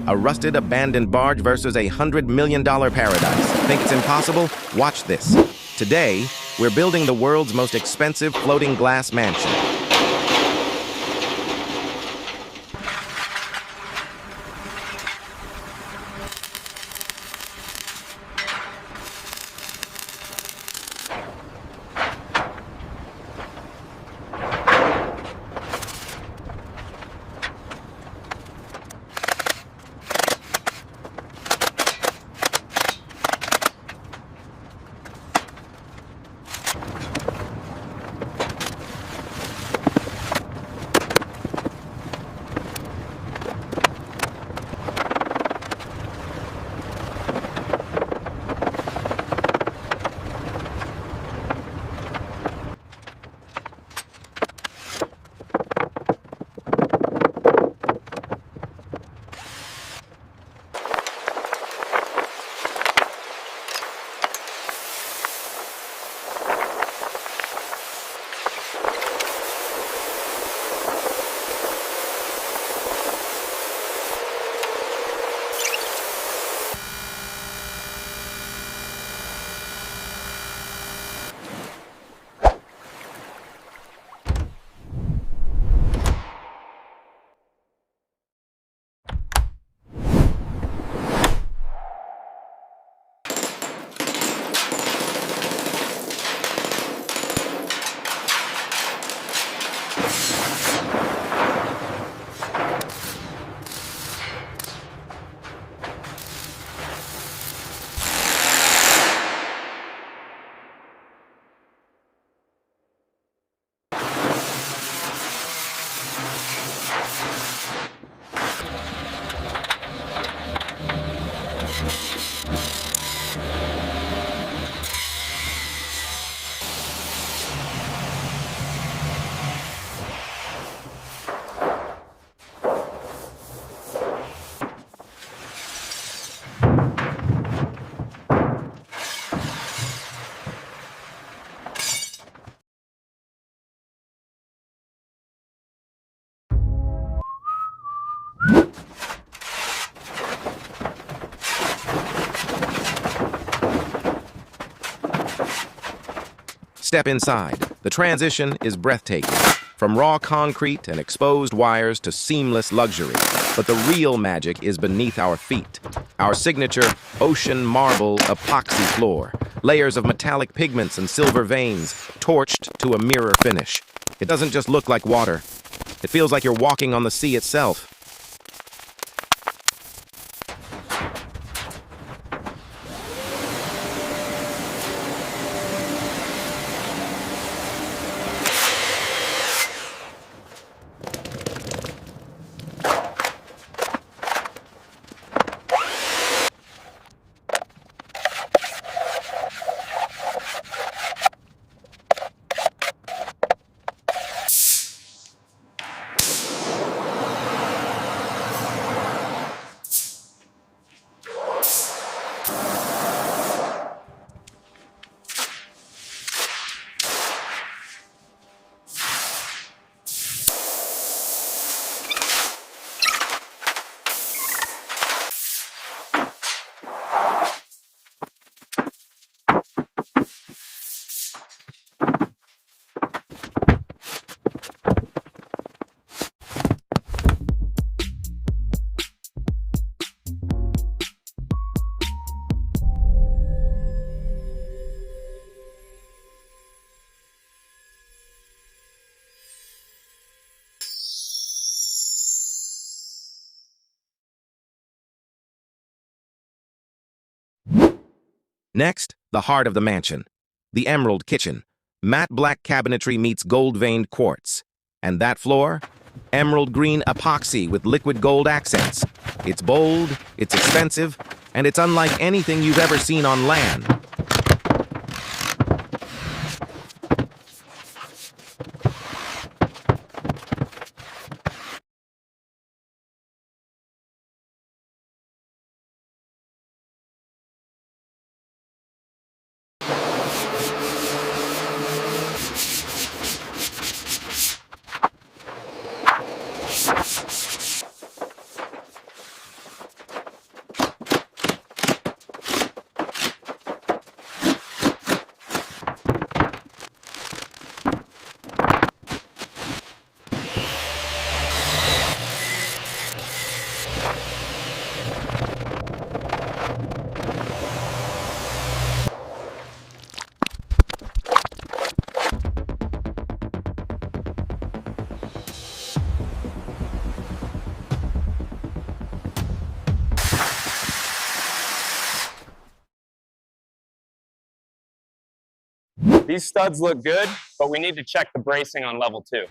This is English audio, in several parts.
A rusted, abandoned barge versus a $100 million paradise. Think it's impossible? Watch this. Today, we're building the world's most expensive floating glass mansion. Step inside. The transition is breathtaking. From raw concrete and exposed wires to seamless luxury. But the real magic is beneath our feet. Our signature ocean marble epoxy floor. Layers of metallic pigments and silver veins, torched to a mirror finish. It doesn't just look like water. It feels like you're walking on the sea itself. Next, the heart of the mansion. The emerald kitchen. Matte black cabinetry meets gold-veined quartz. And that floor? Emerald green epoxy with liquid gold accents. It's bold, it's expensive, and it's unlike anything you've ever seen on land. These studs look good, but we need to check the bracing on level 2.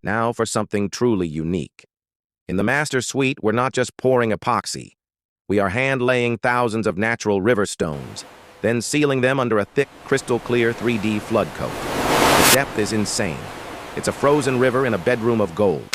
Now for something truly unique. In the Master Suite, we're not just pouring epoxy. We are hand-laying thousands of natural river stones, then sealing them under a thick, crystal-clear 3D flood coat. The depth is insane. It's a frozen river in a bedroom of gold.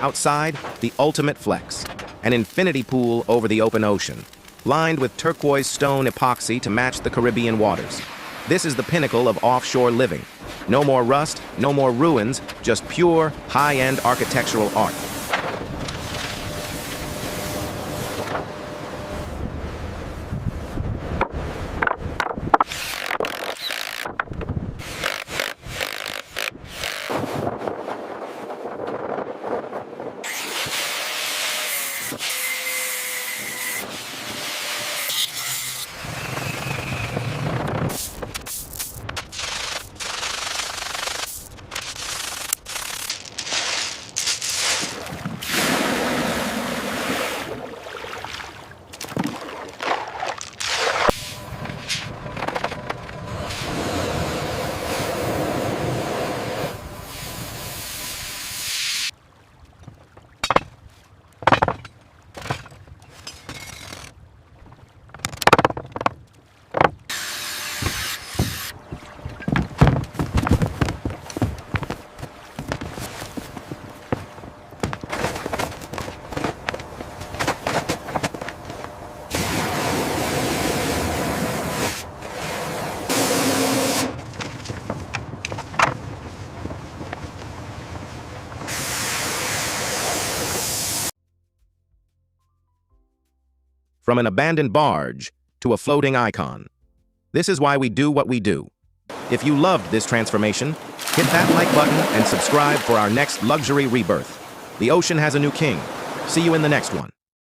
outside, the ultimate flex. An infinity pool over the open ocean, lined with turquoise stone epoxy to match the Caribbean waters. This is the pinnacle of offshore living. No more rust, no more ruins, just pure, high-end architectural art. From an abandoned barge to a floating icon. This is why we do what we do. If you loved this transformation, hit that like button and subscribe for our next luxury rebirth. The ocean has a new king. See you in the next one.